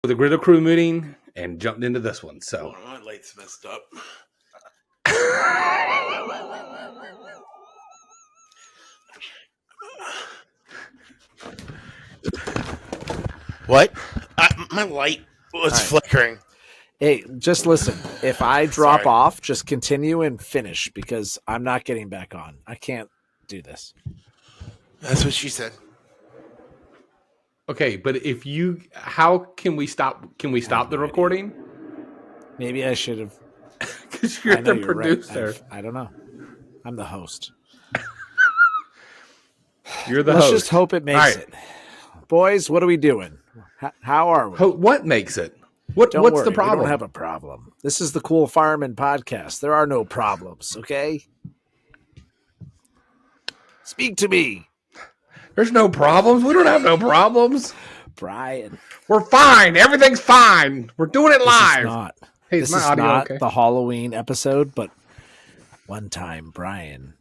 for the Griddle Crew meeting and jumped into this one. So my light's messed up. What? My light was flickering. Hey, just listen. If I drop off, just continue and finish because I'm not getting back on. I can't do this. That's what she said. okay, but how can we stop? Can we stop the recording? Maybe I should have. Because you're the producer. Right. I don't know. I'm the host. You're the Let's host. just hope it makes it. Boys, what are we doing? How are we? What makes it? What's the problem? We don't have a problem. This is the Cool Fireman Podcast. There are no problems, okay? Speak to me. There's no problems. We don't have no problems. Brian. We're fine. Everything's fine. We're doing it live. This is not the Halloween episode, but one time Brian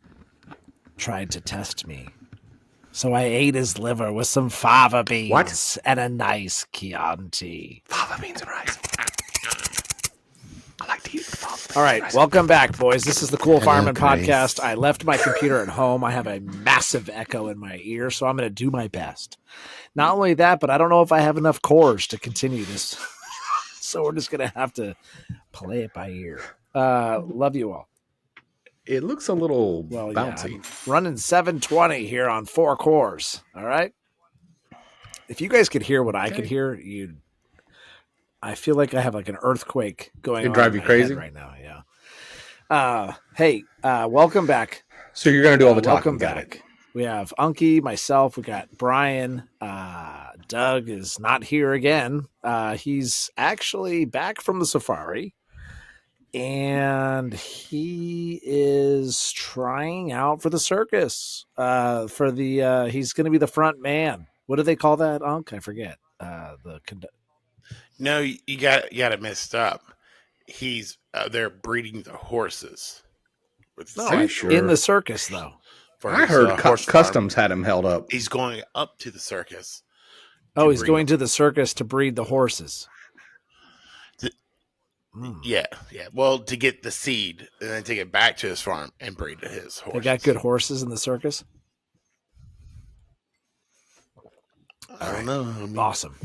tried to test me. So I ate his liver with some fava beans and a nice Chianti. Fava beans and rice. I like to eat fava beans. All right, welcome back, boys. This is the Cool Fireman Podcast. I left my computer at home. I have a massive echo in my ear, so I'm going to do my best. Not only that, but I don't know if I have enough cores to continue this. So we're just going to have to play it by ear. Love you all. It looks a little bouncy. Yeah, I'm running 720 here on 4 cores. All right. If you guys could hear what I could hear, I feel like I have like an earthquake going on. It'd drive you crazy right now. Yeah. Hey, welcome back. So you're going to do all the talking. Welcome back. We have Unky, myself. We got Brian. Doug is not here again. He's actually back from the safari. And he is trying out for the circus. He's going to be the front man. What do they call that, Unc? I forget. No, you got it messed up. He's they're breeding the horses. In the circus, though. I heard Customs had him held up. He's going up to the circus. Oh, he's going to the circus to breed the horses. Yeah. Well, to get the seed and then take it back to his farm and breed his horses. They got good horses in the circus? I don't know. Awesome.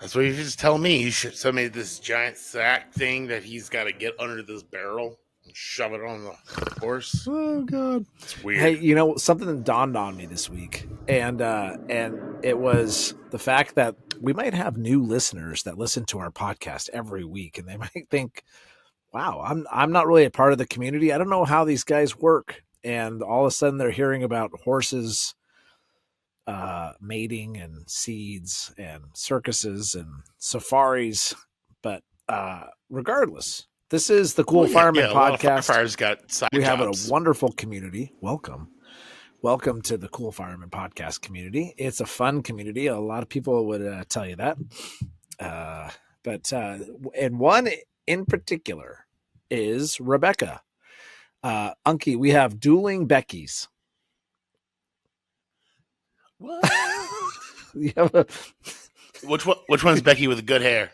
That's what you just tell me. He should send me this giant sack thing that he's got to get under this barrel and shove it on the horse. Oh, God. It's weird. Hey, something that dawned on me this week, and it was the fact that we might have new listeners that listen to our podcast every week, and they might think, wow, I'm not really a part of the community. I don't know how these guys work. And all of a sudden they're hearing about horses mating and seeds and circuses and safaris. But regardless, this is the Cool Fireman Podcast. We have a wonderful community. Welcome to the Cool Fireman Podcast community. It's a fun community. A lot of people would tell you that. And one in particular is Rebecca. Unky, we have dueling Beckys. What? You have Which one's Becky with the good hair?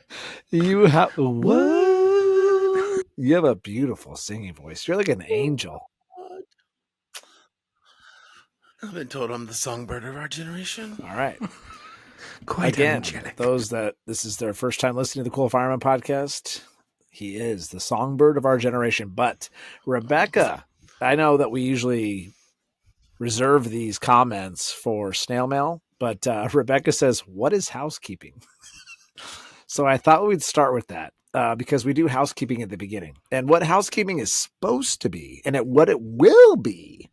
You have what? You have a beautiful singing voice. You're like an angel. I've been told I'm the songbird of our generation. All right. Quite Again, energetic. those that this is their first time listening to the Cool Fireman Podcast, he is the songbird of our generation. But Rebecca, I know that we usually reserve these comments for snail mail, but Rebecca says, "What is housekeeping?" So I thought we'd start with that because we do housekeeping at the beginning, and what housekeeping is supposed to be, and what it will be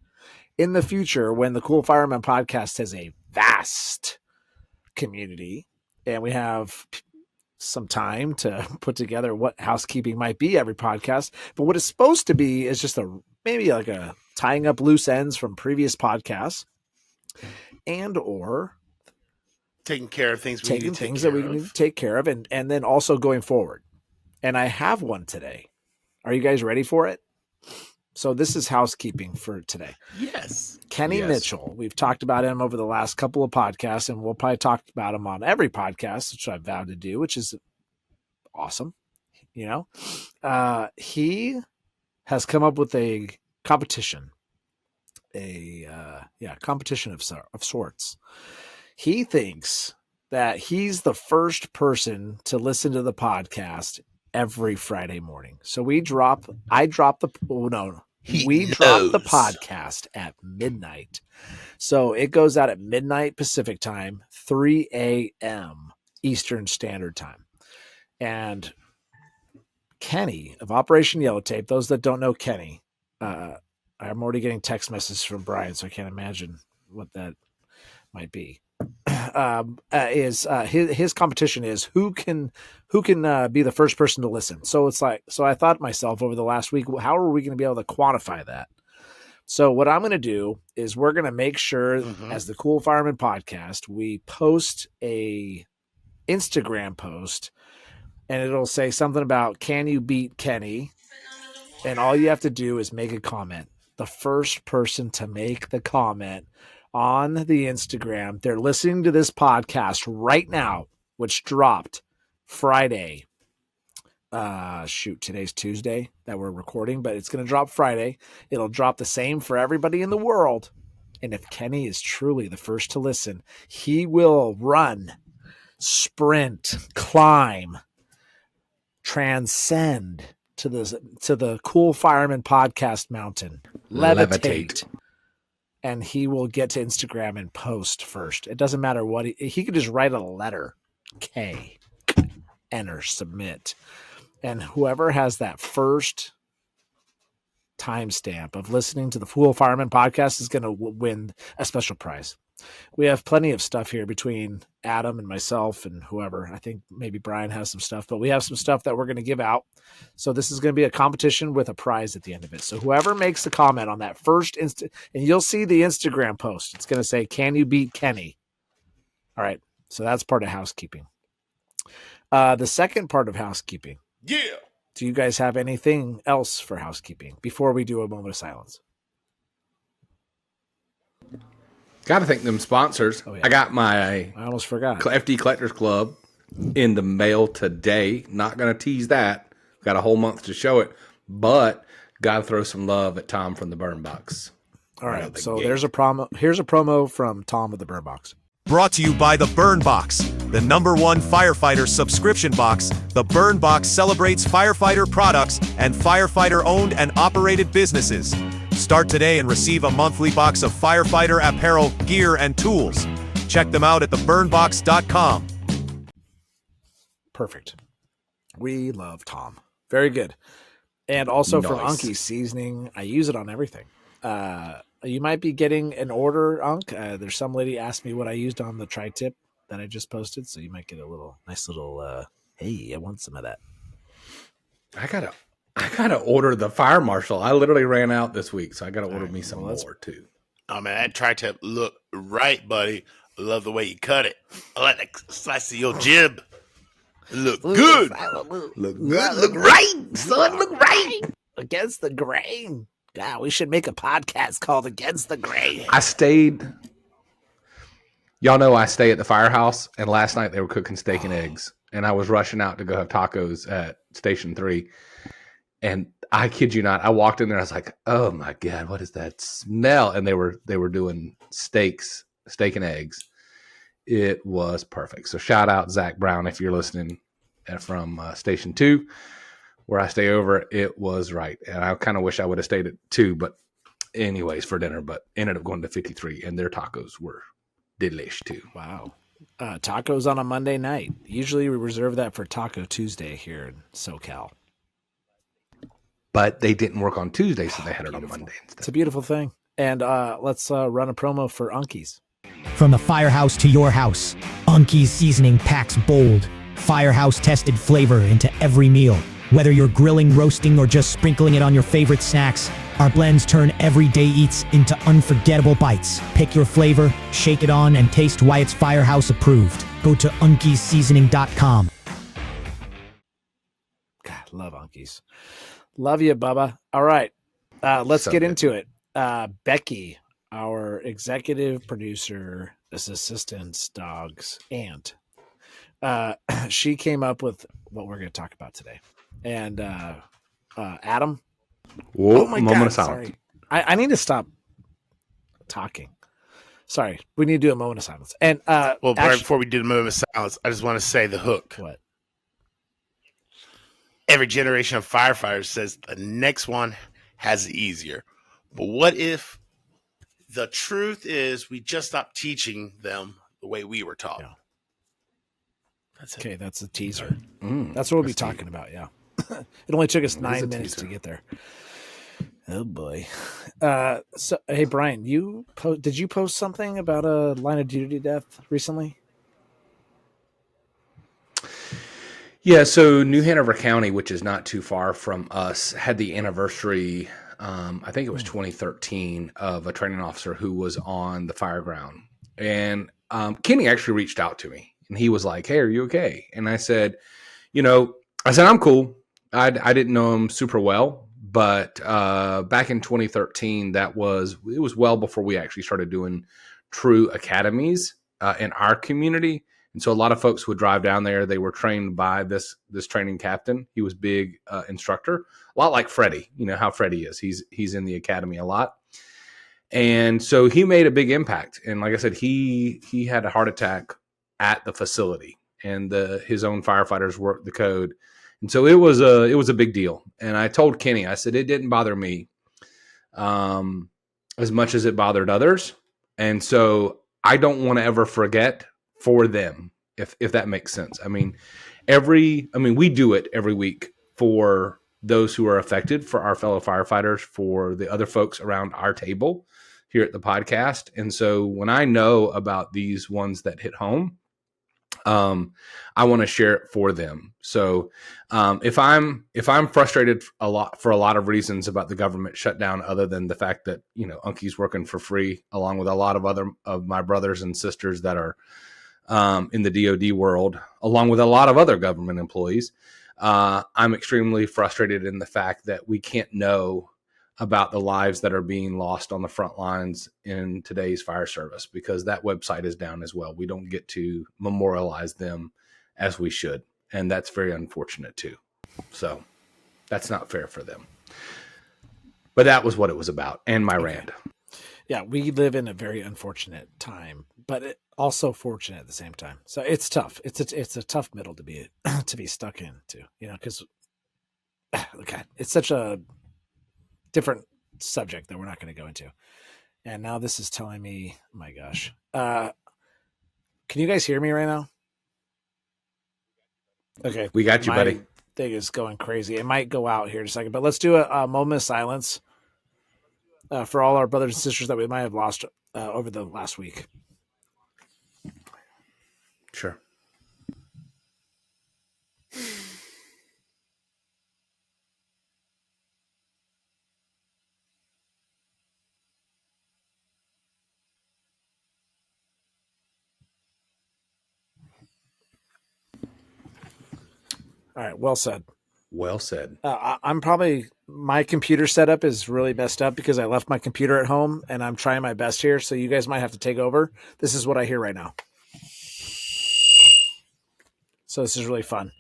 in the future when the Cool Fireman Podcast has a vast community and we have some time to put together what housekeeping might be every podcast. But what it's supposed to be is just maybe like a tying up loose ends from previous podcasts and or taking care of things we need to take care of and then also going forward. And I have one today. Are you guys ready for it? So this is housekeeping for today. Yes. Kenny Mitchell. We've talked about him over the last couple of podcasts, and we'll probably talk about him on every podcast, which I've vowed to do, which is awesome. He has come up with a competition, competition of sorts. He thinks that he's the first person to listen to the podcast every Friday morning. So we drop the podcast at midnight. So it goes out at midnight Pacific time, 3 a.m. Eastern Standard Time. And Kenny of Operation Yellow Tape, those that don't know Kenny, I'm already getting text messages from Brian, so I can't imagine what that might be. His competition is who can be the first person to listen. So I thought to myself over the last week, how are we going to be able to quantify that? So what I'm going to do is we're going to make sure as the Cool Fireman Podcast, we post a Instagram post and it'll say something about, can you beat Kenny? And all you have to do is make a comment. The first person to make the comment on the Instagram, they're listening to this podcast right now, which dropped Friday. Today's Tuesday that we're recording, but it's going to drop Friday. It'll drop the same for everybody in the world. And if Kenny is truly the first to listen, he will run, sprint, climb, transcend to the Cool Fireman Podcast mountain, levitate. And he will get to Instagram and post first. It doesn't matter what he could just write a letter, K, enter, submit. And whoever has that first timestamp of listening to the Cool Fireman Podcast is going to win a special prize. We have plenty of stuff here between Adam and myself and whoever. I think maybe Brian has some stuff, but we have some stuff that we're going to give out. So this is going to be a competition with a prize at the end of it. So whoever makes the comment on that first and you'll see the Instagram post. It's going to say, can you beat Kenny? All right. So that's part of housekeeping. The second part of housekeeping. Yeah. Do you guys have anything else for housekeeping before we do a moment of silence? Got to thank them sponsors. Oh, yeah. I got I almost forgot. FD Collectors Club in the mail today. Not going to tease that. Got a whole month to show it, but got to throw some love at Tom from the Burn Box. All right. So there's a promo. Here's a promo from Tom of the Burn Box. Brought to you by the Burn Box, the #1 firefighter subscription box. The Burn Box celebrates firefighter products and firefighter-owned and operated businesses. Start today and receive a monthly box of firefighter apparel, gear, and tools. Check them out at theburnbox.com. Perfect. We love Tom. Very good. And also from Nice. Unky's seasoning. I use it on everything. You might be getting an order, Unk. There's some lady asked me what I used on the tri-tip that I just posted, so you might get a nice little, hey, I want some of that. I gotta order the fire marshal. I literally ran out this week, so I gotta order me some more too. Oh man, that tri-tip look right, buddy. I love the way you cut it. I like that slice of your jib. Look good. Look good. Look right, son. Look right. Against the grain. God, we should make a podcast called Against the Grain. Y'all know I stay at the firehouse, and last night they were cooking steak and eggs, and I was rushing out to go have tacos at Station 3. And I kid you not, I walked in there, I was like, oh my God, what is that smell? And they were doing steak and eggs. It was perfect. So shout out Zach Brown if you're listening from Station 2. Where I stay over, it was right. And I kind of wish I would have stayed at 2, but anyways, for dinner, but ended up going to 53, and their tacos were delish too. Wow. Tacos on a Monday night. Usually we reserve that for Taco Tuesday here in SoCal. But they didn't work on Tuesday, so they had it on Monday instead. It's a beautiful thing. And let's run a promo for Unkies. From the firehouse to your house, Unky's seasoning packs bold, firehouse-tested flavor into every meal. Whether you're grilling, roasting, or just sprinkling it on your favorite snacks, our blends turn everyday eats into unforgettable bites. Pick your flavor, shake it on, and taste why it's firehouse approved. Go to unkeyseasoning.com. God, love Unkies. Love you, Bubba. All right, let's get into it. Becky, our executive producer, assistant's dog's aunt, she came up with what we're going to talk about today. And Adam. Whoa, Oh my moment God, of silence. sorry. I need to stop talking. Sorry, we need to do a moment of silence. And Well, right before we do the moment of silence, I just want to say the hook. What? Every generation of firefighters says the next one has it easier. But what if the truth is we just stopped teaching them the way we were taught? Yeah. That's it. Okay, that's a teaser. That's what we'll be talking about. Yeah, it only took us 9 minutes to get there. Oh boy. So hey, Brian, did you post something about a line of duty death recently? Yeah, so New Hanover County, which is not too far from us, had the anniversary, I think it was 2013, of a training officer who was on the fire ground. And Kenny actually reached out to me, and he was like, "Hey, are you okay?" And I said, I'm cool. I didn't know him super well, but back in 2013, it was well before we actually started doing true academies in our community. And so a lot of folks would drive down there. They were trained by this training captain. He was big instructor, a lot like Freddie. You know how Freddie is. He's in the academy a lot. And so he made a big impact. And like I said, he had a heart attack at the facility, and his own firefighters worked the code. And so it was a big deal. And I told Kenny, I said, it didn't bother me as much as it bothered others. And so I don't want to ever forget for them, if that makes sense. I mean, we do it every week for those who are affected, for our fellow firefighters, for the other folks around our table here at the podcast. And so when I know about these ones that hit home, I want to share it for them. So if I'm frustrated for a lot of reasons about the government shutdown, other than the fact that Unky's working for free, along with a lot of other of my brothers and sisters that are in the DoD world, along with a lot of other government employees, I'm extremely frustrated in the fact that we can't know about the lives that are being lost on the front lines in today's fire service, because that website is down as well. We don't get to memorialize them as we should. And that's very unfortunate too. So that's not fair for them. But that was what it was about, and my rant. Yeah, we live in a very unfortunate time, but also fortunate at the same time. So it's tough. It's a tough middle to be stuck into, because God, it's such a different subject that we're not going to go into. And now this is telling me, my gosh, can you guys hear me right now? Okay, we got you, buddy. Thing is going crazy. It might go out here in a second, but let's do a moment of silence for all our brothers and sisters that we might have lost over the last week. Sure. All right. Well said. Well said. I'm probably, my computer setup is really messed up because I left my computer at home, and I'm trying my best here. So you guys might have to take over. This is what I hear right now. So this is really fun.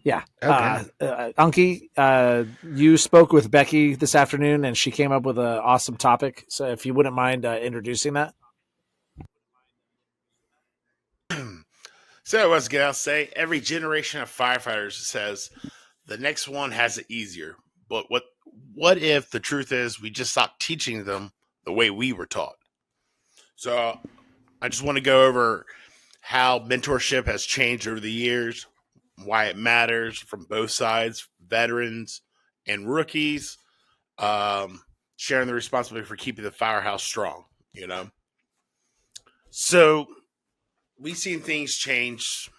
Yeah. Okay. Unky, you spoke with Becky this afternoon, and she came up with an awesome topic. So if you wouldn't mind introducing that. So once again, I'll say every generation of firefighters says the next one has it easier. But what if the truth is we just stopped teaching them the way we were taught? So I just want to go over how mentorship has changed over the years, why it matters from both sides, veterans and rookies, sharing the responsibility for keeping the firehouse strong, So we've seen things change.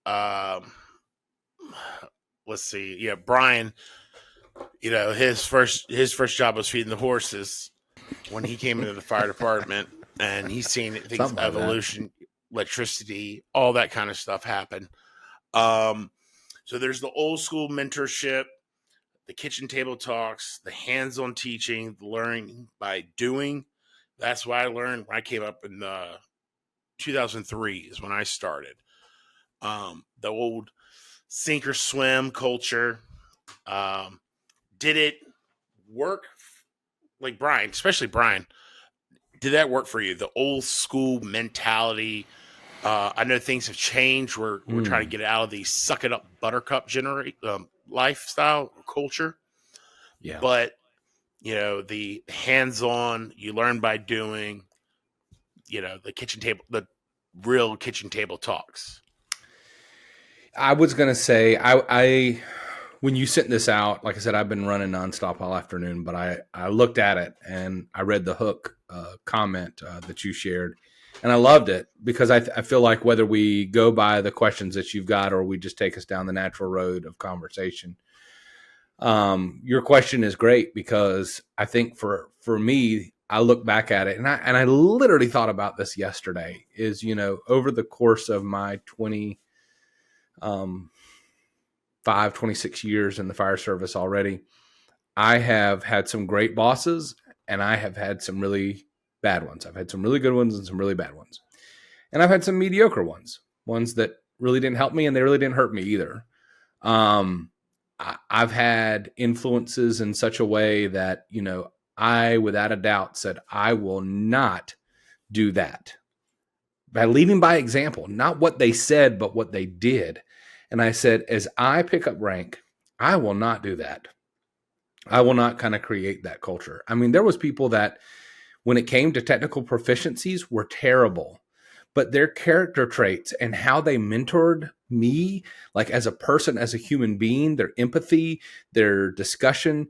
Let's see. Yeah, Brian, his first job was feeding the horses when he came into the fire department, and he's seen things, like evolution, electricity, all that kind of stuff happen. So there's the old school mentorship, the kitchen table talks, the hands-on teaching, the learning by doing. That's what I learned when I came up in 2003 is when I started. The old sink or swim culture. Did it work? Like Brian, especially Brian, did that work for you? The old school mentality. I know things have changed. We're trying to get out of the suck it up buttercup lifestyle culture. Yeah. But the hands-on, you learn by doing, the kitchen table, the real kitchen table talks. I was going to say, I when you sent this out, like I said, I've been running nonstop all afternoon, but I looked at it and I read the hook comment that you shared, and I loved it because I feel like whether we go by the questions that you've got or we just take us down the natural road of conversation, your question is great because I think for me, I look back at it and I literally thought about this yesterday is, over the course of my 26 years in the fire service already, I have had some great bosses and I have had some really bad ones. I've had some really good ones and some really bad ones. And I've had some mediocre ones that really didn't help me and they really didn't hurt me either. I've had influences in such a way that, I, without a doubt, said, I will not do that. By leading by example, not what they said, but what they did. And I said, as I pick up rank, I will not do that. I will not kind of create that culture. I mean, there was people that when it came to technical proficiencies were terrible, but their character traits and how they mentored me, like as a person, as a human being, their empathy, their discussion,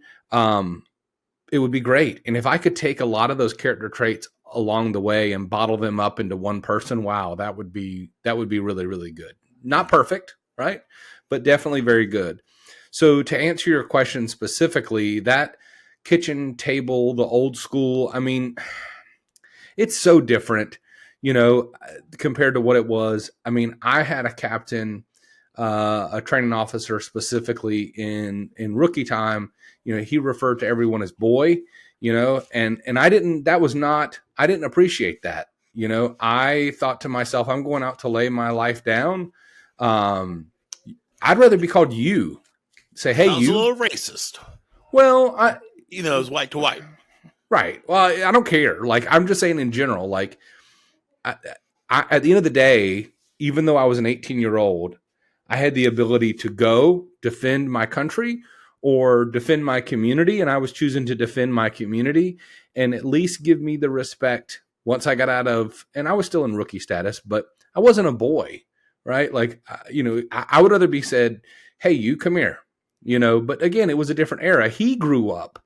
it would be great. And if I could take a lot of those character traits along the way and bottle them up into one person, wow, that would be really, really good. Not perfect, right? But definitely very good. So to answer your question specifically, that kitchen table, the old school, I mean, it's so different, compared to what it was. I mean, I had a captain, a training officer specifically in rookie time, he referred to everyone as boy, and I didn't appreciate that. I thought to myself, I'm going out to lay my life down. I'd rather be called you. Say, hey, Sounds you. a little racist. Well, it's white to white. Right. Well, I don't care. Like, I'm just saying in general, like, I, at the end of the day, even though I was an 18-year-old, I had the ability to go defend my country or defend my community. And I was choosing to defend my community and at least give me the respect once I got out of, and I was still in rookie status, but I wasn't a boy, right? Like, I would rather be said, hey, you come here, but again, it was a different era. He grew up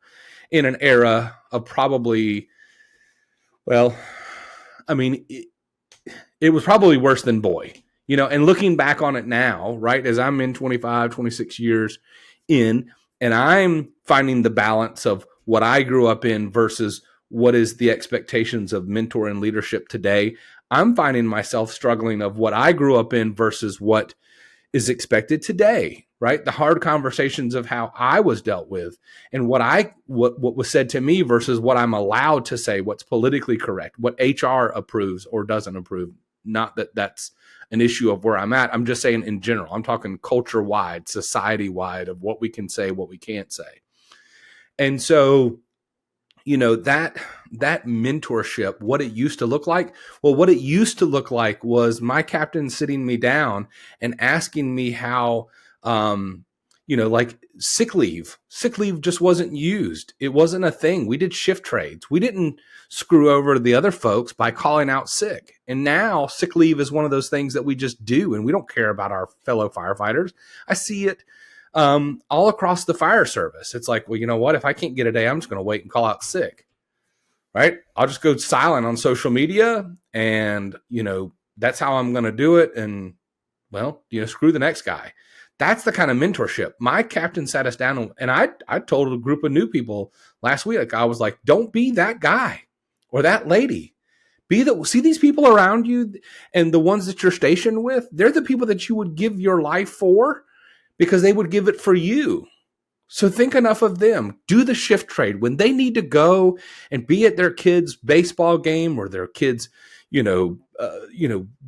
in an era of probably, well, I mean, it was probably worse than boy, and looking back on it now, right, as I'm in 25, 26 years in, and I'm finding the balance of what I grew up in versus what is the expectations of mentor and leadership today. I'm finding myself struggling of what I grew up in versus what is expected today, right? The hard conversations of how I was dealt with and what was said to me versus what I'm allowed to say, what's politically correct, what HR approves or doesn't approve. Not that that's an issue of where I'm at. I'm just saying in general, I'm talking culture-wide, society-wide of what we can say, what we can't say. And so, that mentorship, what it used to look like, well, what it used to look like was my captain sitting me down and asking me how, like sick leave just wasn't used. It wasn't a thing. We did shift trades. We didn't screw over the other folks by calling out sick. And now sick leave is one of those things that we just do. And we don't care about our fellow firefighters. I see it all across the fire service. It's like, well, you know what? If I can't get a day, I'm just going to wait and call out sick, right? I'll just go silent on social media and, that's how I'm going to do it. And well, screw the next guy. That's the kind of mentorship. My captain sat us down and I told a group of new people last week, I was like, don't be that guy or that lady. See these people around you and the ones that you're stationed with, they're the people that you would give your life for because they would give it for you. So think enough of them. Do the shift trade when they need to go and be at their kids' baseball game or their kids'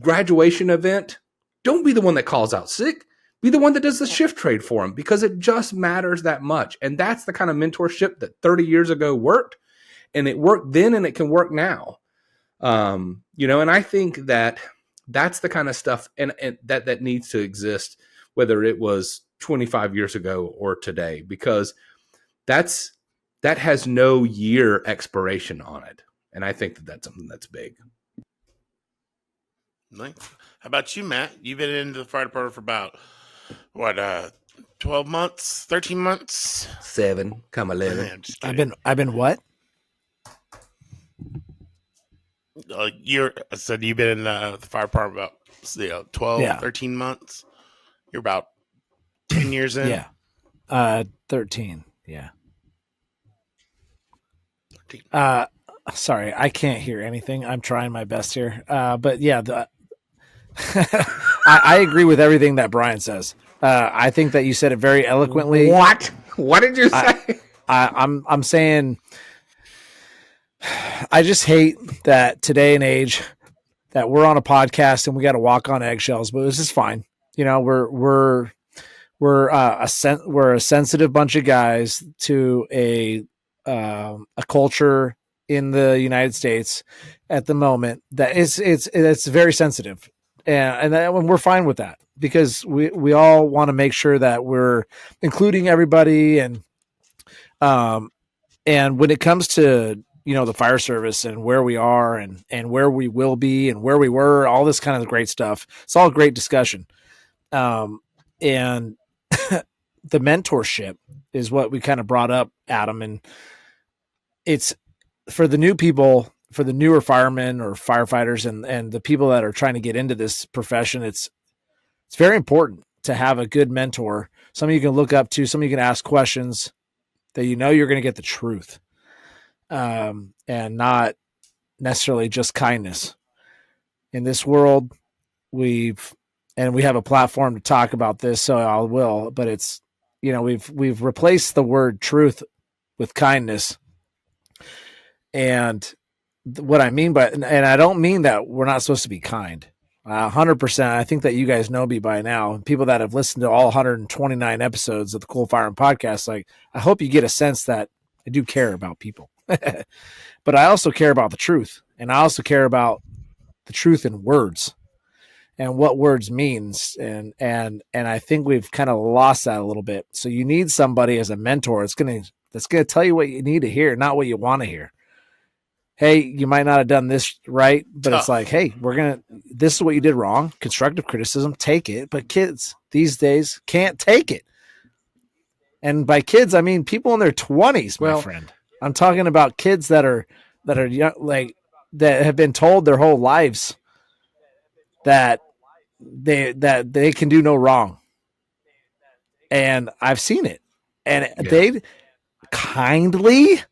graduation event. Don't be the one that calls out sick. Be the one that does the shift trade for them, because it just matters that much. And that's the kind of mentorship that 30 years ago worked, and it worked then and it can work now. And I think that that's the kind of stuff and that needs to exist, whether it was 25 years ago or today, because that has no year expiration on it. And I think that that's something that's big. Nice. How about you, Matt? You've been into the fire department for about, 12 months, 13 months? 7, come 11. Man, just kidding. I've been what? I said you've been in the fire department about 12, 13 months. You're about 10 years in. Yeah. 13. Yeah. 13. Sorry, I can't hear anything. I'm trying my best here. But yeah, I agree with everything that Brian says. I think that you said it very eloquently. What did you say? I'm saying, I just hate that today and age that we're on a podcast and we got to walk on eggshells, but this is fine. We're a sensitive bunch of guys to a culture in the United States at the moment that it's very sensitive, and we're fine with that, because we all want to make sure that we're including everybody, and when it comes to the fire service and where we are and where we will be and where we were, all this kind of great stuff, it's all great discussion, and the mentorship is what we kind of brought up, Adam, and it's for the new people, for the newer firemen or firefighters and the people that are trying to get into this profession. It's very important to have a good mentor, somebody you can look up to, somebody you can ask questions that you're going to get the truth, and not necessarily just kindness. In this world, we have a platform to talk about this, so I will, but it's, we've replaced the word truth with kindness. And what I mean by, and I don't mean that we're not supposed to be kind. 100%. I think that you guys know me by now. People that have listened to all 129 episodes of the Cool Fireman Podcast, I hope you get a sense that I do care about people. But I also care about the truth, and I also care about the truth in words and what words means. And I think we've kind of lost that a little bit. So you need somebody as a mentor that's going to tell you what you need to hear, not what you want to hear. Hey, you might not have done this right, but It's like, hey, this is what you did wrong. Constructive criticism, take it. But kids these days can't take it. And by kids, I mean people in their 20s, my friend. I'm talking about kids that are young, that have been told their whole lives that they can do no wrong. And I've seen it. And they kindly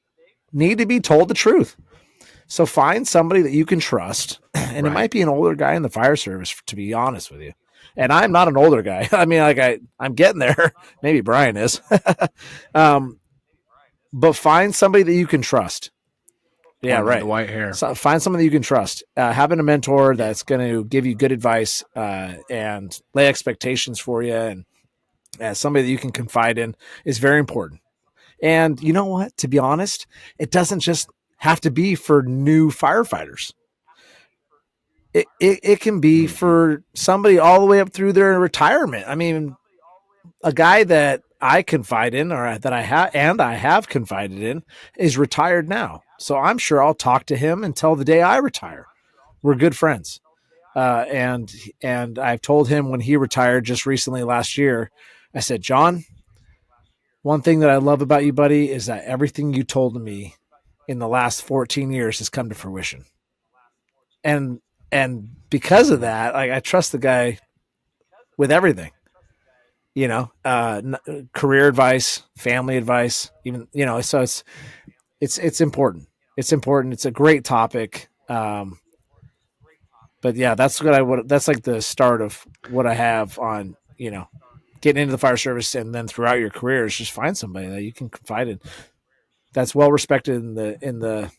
need to be told the truth. So find somebody that you can trust, and It might be an older guy in the fire service, to be honest with you. And I'm not an older guy. I mean, I'm getting there. Maybe Brian is. But find somebody that you can trust. Yeah, right. The white hair. So find somebody that you can trust. Having a mentor that's going to give you good advice and lay expectations for you, and somebody that you can confide in is very important. And you know what? To be honest, it doesn't just have to be for new firefighters. It can be for somebody all the way up through their retirement. I mean, a guy that I confide in, or that I have confided in, is retired now. So I'm sure I'll talk to him until the day I retire. We're good friends. And I've told him when he retired just recently last year, I said, John, one thing that I love about you, buddy, is that everything you told me in the last 14 years has come to fruition. And because of that, I trust the guy with everything, career advice, family advice, even, so it's important. It's important. It's a great topic. But yeah, that's like the start of what I have on, getting into the fire service, and then throughout your career is just find somebody that you can confide in that's well respected in the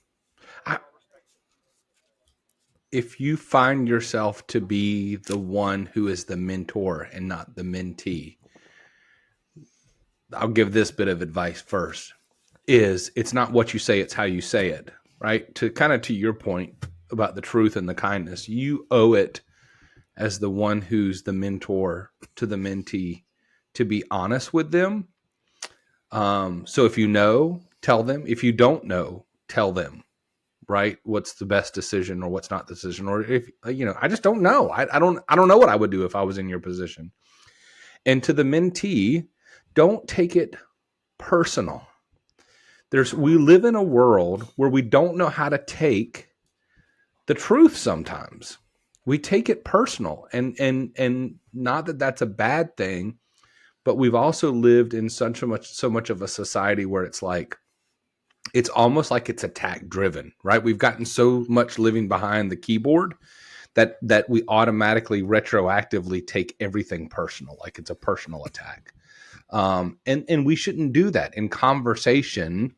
if you find yourself to be the one who is the mentor and not the mentee, I'll give this bit of advice first, is it's not what you say, it's how you say it, right? To your point about the truth and the kindness, you owe it as the one who's the mentor to the mentee to be honest with them. So if you know, tell them. If you don't know, tell them, right? What's the best decision or what's not the decision? Or if, I just don't know. I don't know what I would do if I was in your position. And to the mentee, don't take it personal. We live in a world where we don't know how to take the truth sometimes. We take it personal, and not that that's a bad thing, but we've also lived in so much of a society where it's like, it's almost like it's attack driven, right? We've gotten so much living behind the keyboard that we automatically retroactively take everything personal, like it's a personal attack. And we shouldn't do that in conversation.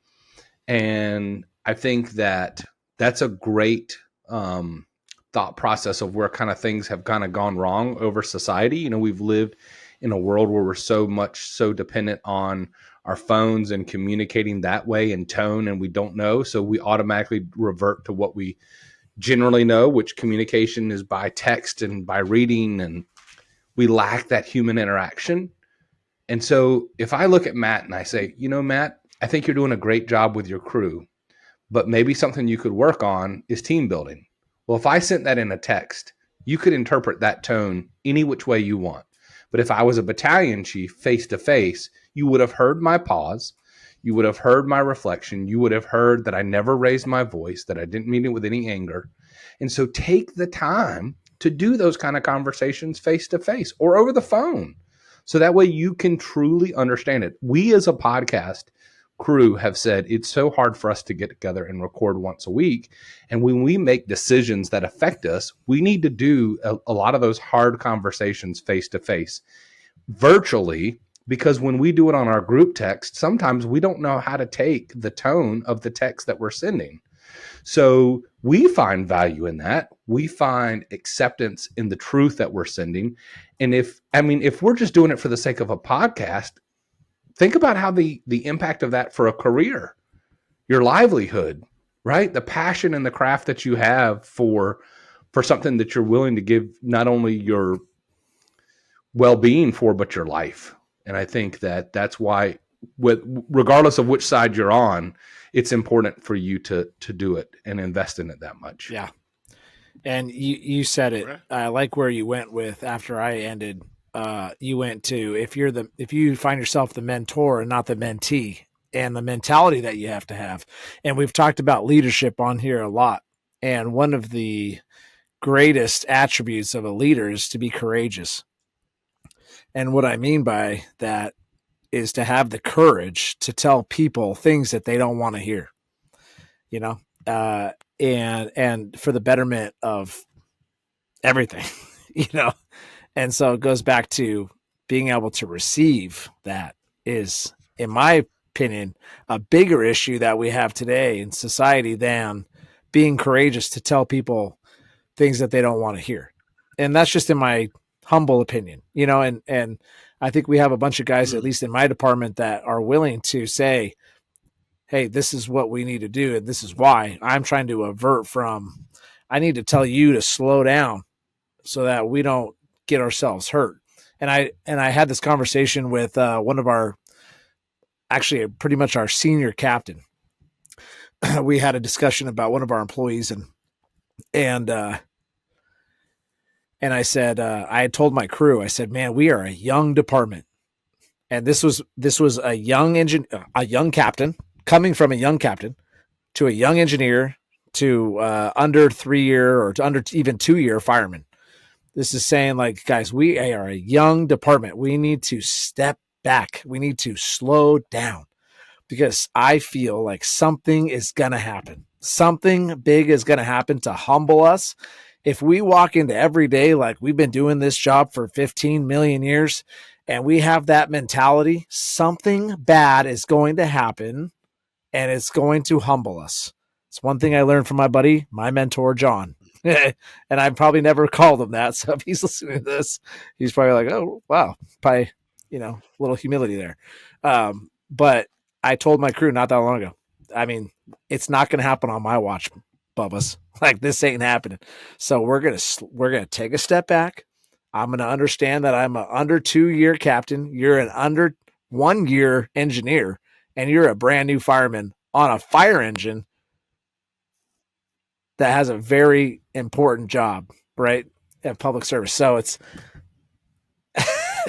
And I think that that's a great thought process of where kind of things have kind of gone wrong over society. We've lived in a world where we're so dependent on our phones and communicating that way in tone, and we don't know. So we automatically revert to what we generally know, which communication is by text and by reading, and we lack that human interaction. And so if I look at Matt and I say, Matt, I think you're doing a great job with your crew, but maybe something you could work on is team building. Well, if I sent that in a text, you could interpret that tone any which way you want. But if I was a battalion chief face to face, you would have heard my pause. You would have heard my reflection. You would have heard that I never raised my voice, that I didn't mean it with any anger. And so take the time to do those kind of conversations face to face or over the phone. So that way you can truly understand it. We as a podcast crew have said it's so hard for us to get together and record once a week. And when we make decisions that affect us, we need to do a lot of those hard conversations face to face, virtually, because when we do it on our group text, sometimes we don't know how to take the tone of the text that we're sending. So we find value in that. We find acceptance in the truth that we're sending. And if we're just doing it for the sake of a podcast, think about how the impact of that for a career, your livelihood, right? The passion and the craft that you have for something that you're willing to give not only your well-being for, but your life. And I think that that's why, regardless of which side you're on, it's important for you to do it and invest in it that much. Yeah. And you said it. I like where you went with after I ended. You went to if you find yourself the mentor and not the mentee, and the mentality that you have to have. And we've talked about leadership on here a lot. And one of the greatest attributes of a leader is to be courageous. And what I mean by that is to have the courage to tell people things that they don't want to hear, and for the betterment of everything, And so it goes back to being able to receive that is, in my opinion, a bigger issue that we have today in society than being courageous to tell people things that they don't want to hear. And that's just in my humble opinion, and I think we have a bunch of guys, at least in my department, that are willing to say, hey, this is what we need to do. And this is why I'm trying to avert from, I need to tell you to slow down so that we don't get ourselves hurt. And I had this conversation with one of our, actually pretty much our senior captain. We had a discussion about one of our employees, and I said, I had told my crew, I said, man, we are a young department. And this was a young captain, coming from a young captain to a young engineer to under 3-year or to under even 2-year fireman. This is saying, like, guys, we are a young department. We need to step back. We need to slow down, because I feel like something is going to happen. Something big is going to happen to humble us. If we walk into every day like we've been doing this job for 15 million years and we have that mentality, something bad is going to happen and it's going to humble us. It's one thing I learned from my buddy, my mentor, John. And I probably never called him that. So if he's listening to this, he's probably like, oh, wow, probably, a little humility there. But I told my crew not that long ago, I mean, it's not going to happen on my watch, Bubba's. Like, this ain't happening. So we're going to take a step back. I'm going to understand that I'm an under 2-year captain. You're an under 1-year engineer, and you're a brand new fireman on a fire engine that has a very important job, right? At public service. So it's,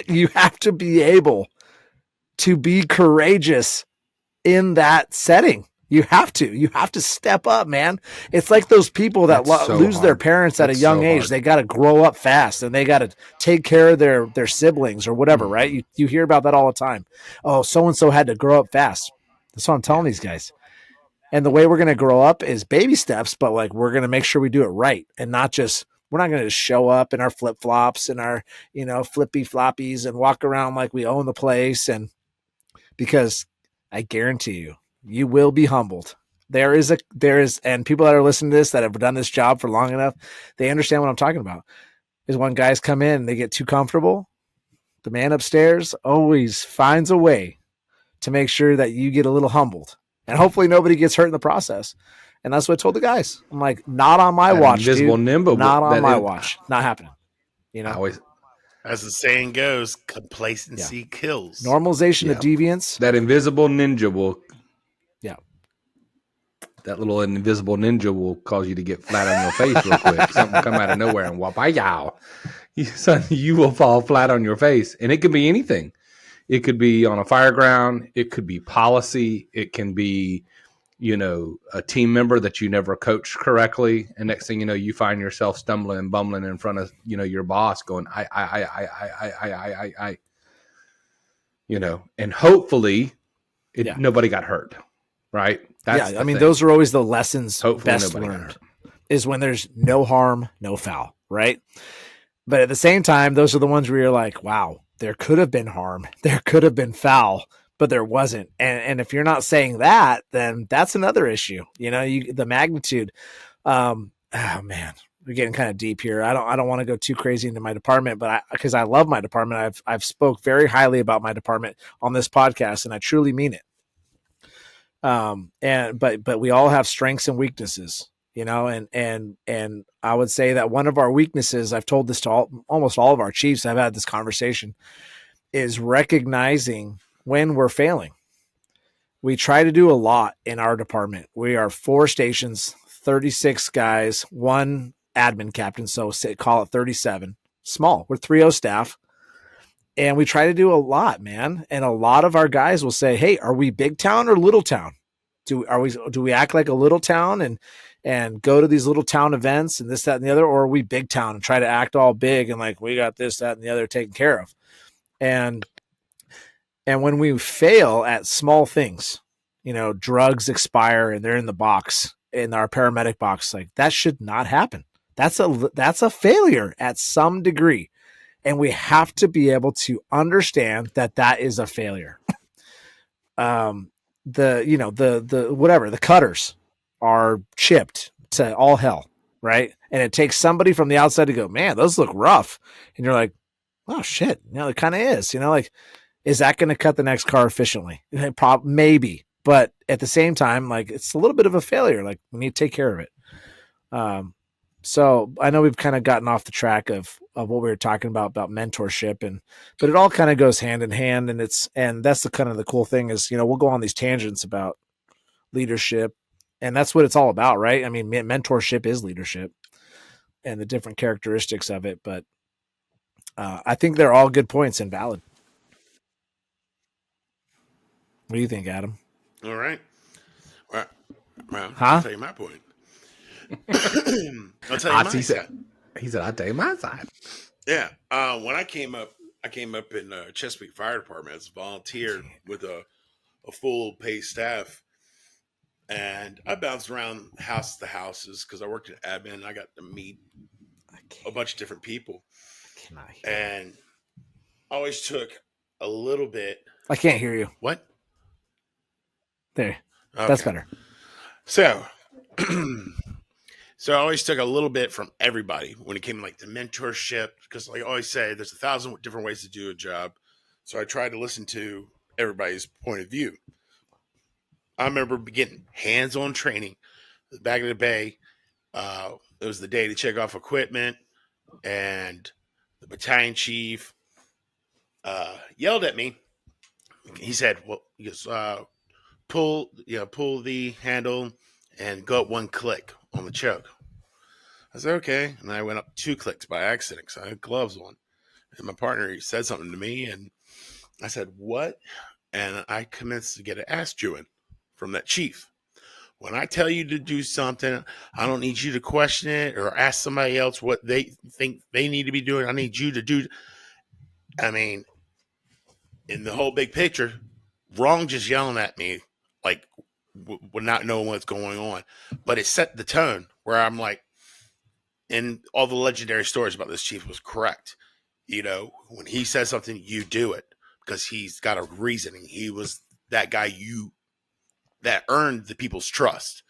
you have to be able to be courageous in that setting. You have to step up, man. It's like those people that lose their parents at a young age. They got to grow up fast, and they got to take care of their siblings or whatever, right? You hear about that all the time. Oh, so-and-so had to grow up fast. That's what I'm telling these guys. And the way we're going to grow up is baby steps, but like, we're going to make sure we do it right, and not just, we're not going to just show up in our flip flops and our, flippy floppies and walk around like we own the place. And because I guarantee you will be humbled. There is, and people that are listening to this that have done this job for long enough, they understand what I'm talking about. Is when guys come in and they get too comfortable, the man upstairs always finds a way to make sure that you get a little humbled. And hopefully nobody gets hurt in the process. And that's what I told the guys. I'm like, not on my watch, dude. Not on my watch. Not happening. As the saying goes, complacency kills. Normalization of deviance. That invisible ninja will. Yeah. That little invisible ninja will cause you to get flat on your face real quick. Something come out of nowhere and whop-a-yow. You will fall flat on your face. And it could be anything. It could be on a fire ground. It could be policy. It can be, a team member that you never coached correctly. And next thing you know, you find yourself stumbling and bumbling in front of, your boss going, I, and hopefully nobody got hurt. Right. I mean, those are always the lessons best learned is when there's no harm, no foul. Right. But at the same time, those are the ones where you're like, wow, there could have been harm. There could have been foul, but there wasn't. And if you're not saying that, then that's another issue. The magnitude. Oh man, we're getting kind of deep here. I don't want to go too crazy into my department, but because I love my department, I've spoke very highly about my department on this podcast, and I truly mean it. But we all have strengths and weaknesses, and I would say that one of our weaknesses, I've told this to almost all of our chiefs, I've had this conversation, is recognizing when we're failing. We try to do a lot in our department. We are 4 stations, 36 guys, 1 admin captain. So call it 37. Small. We're 3-0 staff. And we try to do a lot, man. And a lot of our guys will say, hey, are we big town or little town? Do we act like a little town and go to these little town events and this, that, and the other? Or are we big town and try to act all big and like, we got this, that, and the other taken care of? And when we fail at small things, drugs expire and they're in the box, in our paramedic box, like that should not happen. That's a failure at some degree. And we have to be able to understand that is a failure. The cutters are chipped to all hell, right? And it takes somebody from the outside to go, man, those look rough. And you're like, oh shit, it kind of is, is that going to cut the next car efficiently? Maybe, but at the same time, like it's a little bit of a failure. Like we need to take care of it. So I know we've kind of gotten off the track of what we were talking about mentorship, but it all kind of goes hand in hand, and that's the kind of the cool thing is, we'll go on these tangents about leadership, and that's what it's all about, right? I mean, mentorship is leadership and the different characteristics of it, but I think they're all good points and valid. What do you think, Adam? All right. Well, I'll tell you my point. I'll tell you my side. He said, I'll tell you my side. Yeah. When I came up in Chesapeake Fire Department as a volunteer with a full pay staff. And I bounced around house to houses because I worked in admin. And I got to meet a bunch of different people. And I always took a little bit. I can't hear you. What? There. Okay. That's better. So So I always took a little bit from everybody when it came to like the mentorship, because like I always say, there's 1,000 different ways to do a job. So I tried to listen to everybody's point of view. I remember getting hands-on training back in the bay. It was the day to check off equipment, and the battalion chief yelled at me. He said, "Well, he goes, pull the handle and go up 1 click on the choke." I said, "Okay," and I went up 2 clicks by accident because I had gloves on. And my partner, he said something to me, and I said, "What?" And I commenced to get an ass chewing from that chief. When I tell you to do something, I don't need you to question it or ask somebody else what they think they need to be doing. I need you to do. I mean, in the whole big picture, wrong just yelling at me, like, not knowing what's going on. But it set the tone where I'm like, and all the legendary stories about this chief was correct. You know, when he says something, you do it because he's got a reasoning. He was that guy that earned the people's trust.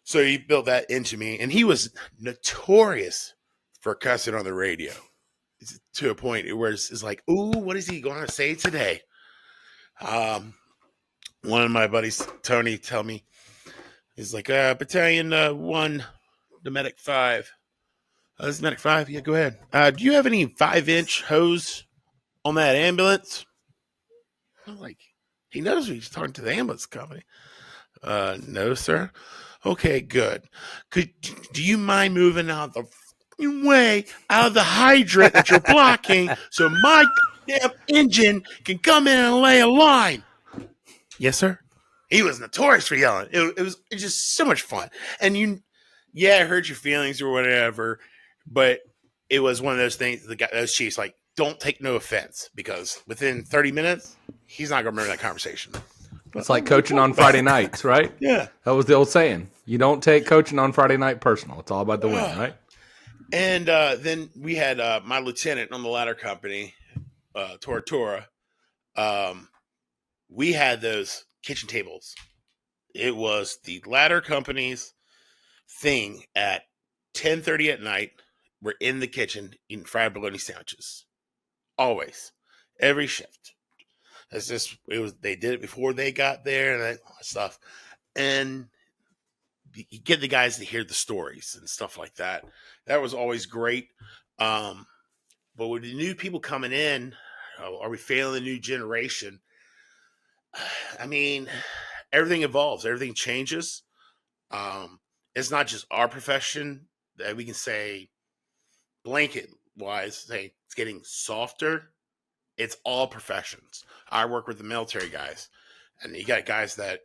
So he built that into me, and he was notorious for cussing on the radio. It's to a point where it's like, ooh, what is he going to say today? One of my buddies, Tony, tell me, he's like, Battalion 1, the Medic 5. This is Medic 5? Yeah, go ahead. Do you have any 5-inch hose on that ambulance? I'm like, he knows he's talking to the ambulance company. No, sir. Okay, good. Do you mind moving out the way out of the hydrant that you're blocking so my damn engine can come in and lay a line? Yes, sir. He was notorious for yelling. It was just so much fun. And it hurt your feelings or whatever, but it was one of those things. Those chiefs like, don't take no offense, because within 30 minutes, he's not going to remember that conversation. It's like coaching on Friday nights, right? Yeah. That was the old saying. You don't take coaching on Friday night personal. It's all about the win, right? And then we had my lieutenant on the ladder company, Tortora. We had those kitchen tables. It was the ladder company's thing at 10:30 at night. We're in the kitchen eating fried bologna sandwiches. Always. Every shift. They did it before they got there and that stuff. And you get the guys to hear the stories and stuff like that. That was always great. But with the new people coming in, are we failing the new generation? I mean, everything evolves. Everything changes. It's not just our profession that we can say blanket wise, say it's getting softer. It's all professions. I work with the military guys, and you got guys that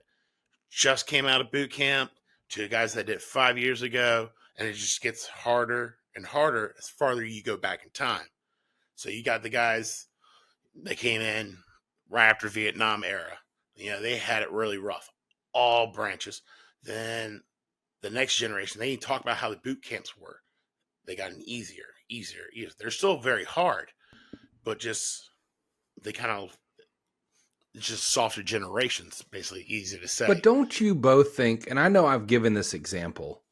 just came out of boot camp to guys that did 5 years ago, and it just gets harder and harder as farther you go back in time. So you got the guys that came in right after Vietnam era. You know, they had it really rough, all branches. Then the next generation, they didn't talk about how the boot camps were. They gotten easier. They're still very hard, but they kind of just softer generations, basically, easy to say. But don't you both think, and I know I've given this example,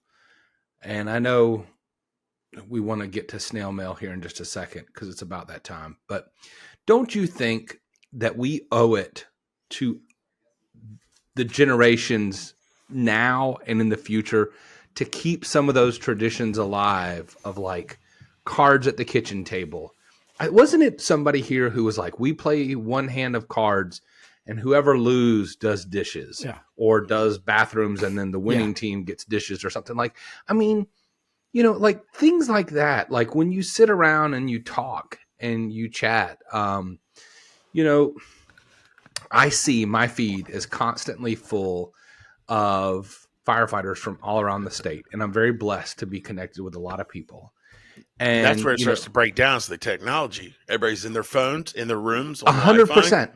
and I know we want to get to snail mail here in just a second because it's about that time, but don't you think that we owe it to the generations now and in the future to keep some of those traditions alive of like cards at the kitchen table? Wasn't it somebody here who was like, we play one hand of cards and whoever loses does dishes or does bathrooms and then the winning team gets dishes or something? Like, I mean, you know, like things like that. Like when you sit around and you talk and you chat, you know, I see my feed is constantly full of firefighters from all around the state. And I'm very blessed to be connected with a lot of people. And that's where it starts to break down. So the technology, everybody's in their phones, in their rooms. 100%.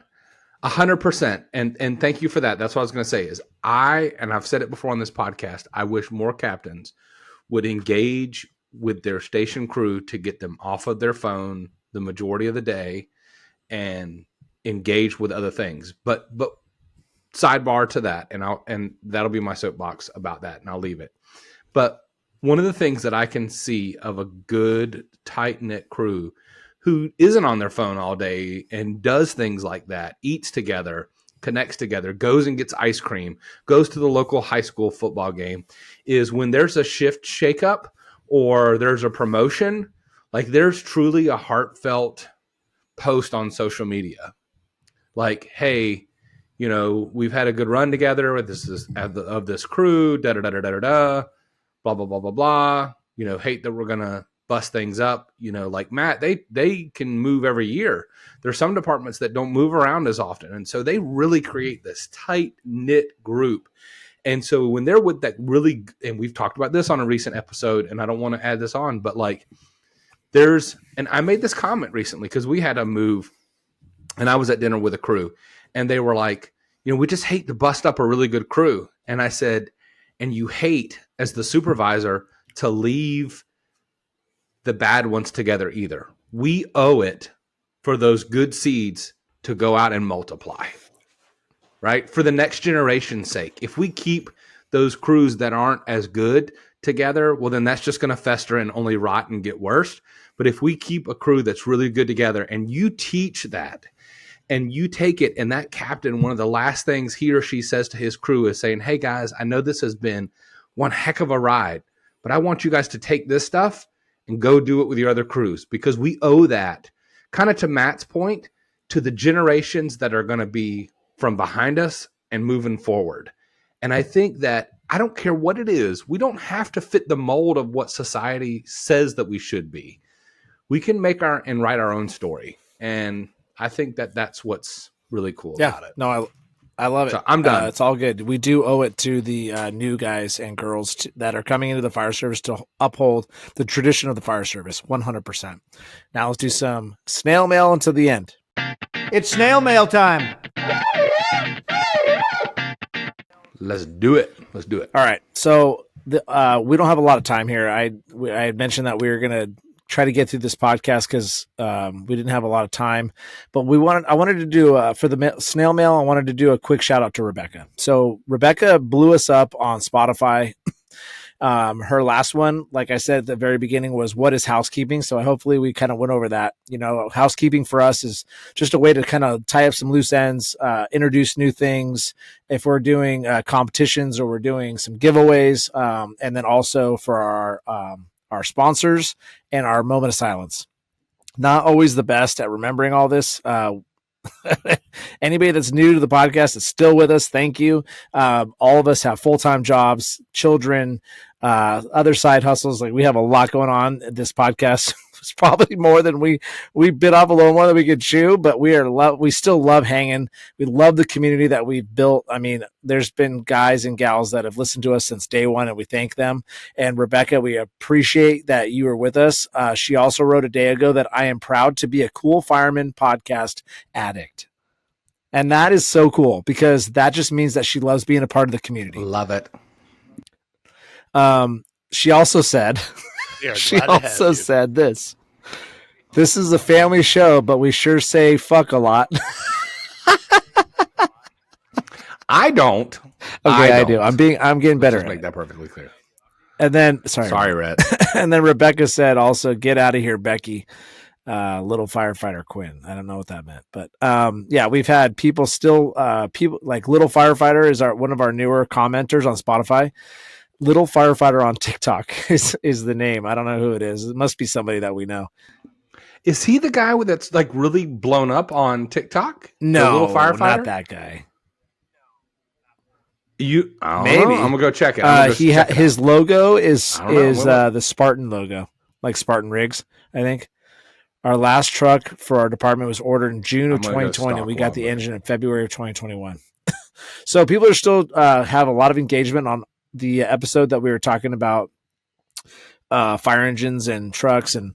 100%. And thank you for that. That's what I was going to say is and I've said it before on this podcast, I wish more captains would engage with their station crew to get them off of their phone the majority of the day and engage with other things. But sidebar to that, and that'll be my soapbox about that, and I'll leave it. But one of the things that I can see of a good tight-knit crew who isn't on their phone all day and does things like that, eats together, connects together, goes and gets ice cream, goes to the local high school football game, is when there's a shift shakeup or there's a promotion, like there's truly a heartfelt post on social media. Like, hey, we've had a good run together with this crew, da da da da da da, blah blah blah blah blah. Hate that we're gonna bust things up. Like Matt, they can move every year. There's some departments that don't move around as often, and so they really create this tight knit group. And so when they're with that really, and we've talked about this on a recent episode, and I don't want to add this on, but like and I made this comment recently because we had a move, and I was at dinner with a crew, and they were like, we just hate to bust up a really good crew. And I said, and you hate as the supervisor to leave the bad ones together either. We owe it for those good seeds to go out and multiply, right? For the next generation's sake. If we keep those crews that aren't as good together, well, then that's just going to fester and only rot and get worse. But if we keep a crew that's really good together and you teach that and you take it, and that captain, one of the last things he or she says to his crew is saying, hey guys, I know this has been one heck of a ride, but I want you guys to take this stuff and go do it with your other crews, because we owe that, kind of to Matt's point, to the generations that are going to be from behind us and moving forward. And I think that I don't care what it is. We don't have to fit the mold of what society says that we should be. We can make and write our own story. And I think that that's what's really cool about it. No, I love it. So I'm done. It's all good. We do owe it to the new guys and girls that are coming into the fire service to uphold the tradition of the fire service 100%. Now let's do some snail mail until the end. It's snail mail time. Let's do it. All right. So we don't have a lot of time here. I had mentioned that we were going to try to get through this podcast because we didn't have a lot of time, but I wanted to do for the snail mail. I wanted to do a quick shout out to Rebecca. So Rebecca blew us up on Spotify. Her last one, like I said at the very beginning, was what is housekeeping? So hopefully we kind of went over that. Housekeeping for us is just a way to kind of tie up some loose ends, introduce new things. If we're doing competitions or we're doing some giveaways, and then also for our sponsors and our moment of silence. Not always the best at remembering all this. Anybody that's new to the podcast is still with us. Thank you. All of us have full-time jobs, children, other side hustles. Like we have a lot going on. This podcast is probably more than we bit off a little more than we could chew, but we still love hanging. We love the community that we've built. I mean, there's been guys and gals that have listened to us since day one, and we thank them. And Rebecca, we appreciate that you are with us. She also wrote a day ago that I am proud to be a Cool Fireman Podcast addict. And that is so cool because that just means that she loves being a part of the community. Love it. She also said, said this. This is a family show, but we sure say fuck a lot. I don't. Okay, I do. I'm getting better. Let's make that perfectly clear. And then, sorry, Rhett. And then Rebecca said also, get out of here, Becky. Little firefighter Quinn. I don't know what that meant, but we've had people still people like Little Firefighter is one of our newer commenters on Spotify. Little Firefighter on TikTok is the name. I don't know who it is. It must be somebody that we know. Is he the guy that's like really blown up on TikTok? No, Little Firefighter? Not that guy. Maybe I'm gonna go check it. His logo is the Spartan logo, like Spartan rigs, I think. Our last truck for our department was ordered in June of 2020, and we got the engine in February of 2021. So people are still have a lot of engagement on the episode that we were talking about fire engines and trucks and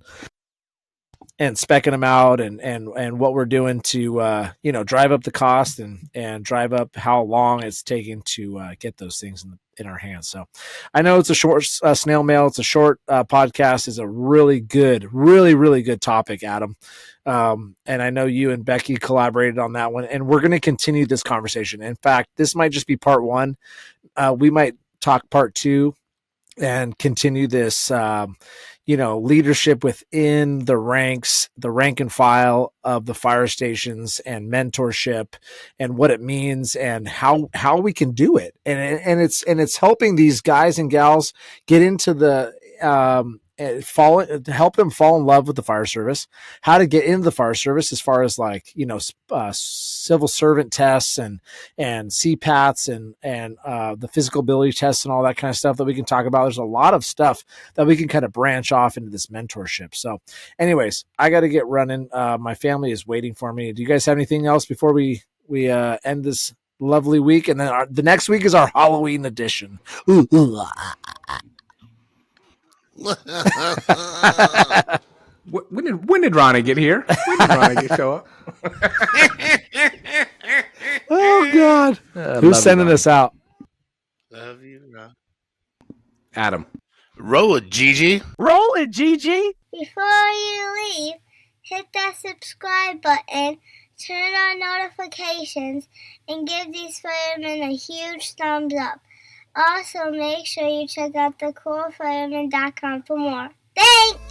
speccing them out and what we're doing to drive up the cost and drive up how long it's taking to get those things in our hands. So I know it's a short snail mail. It's a short podcast. It's a really good, really good topic, Adam. And I know you and Becky collaborated on that one, and we're going to continue this conversation. In fact, this might just be part one. We might talk part two and continue this, leadership within the ranks, the rank and file of the fire stations, and mentorship, and what it means, and how we can do it. And it's helping these guys and gals get into the to help them fall in love with the fire service, how to get into the fire service as far as civil servant tests and CPATs and the physical ability tests and all that kind of stuff that we can talk about. There's a lot of stuff that we can kind of branch off into this mentorship. So anyways, I got to get running. My family is waiting for me. Do you guys have anything else before we end this lovely week? And then the next week is our Halloween edition. When did Ronnie get here? When did Ronnie show up? Oh God! Who's sending us out? Love you, Ron. Adam. Roll it, Gigi. Roll it, Gigi. Before you leave, hit that subscribe button, turn on notifications, and give these firemen a huge thumbs up. Also, make sure you check out thecoolfireman.com for more. Thanks!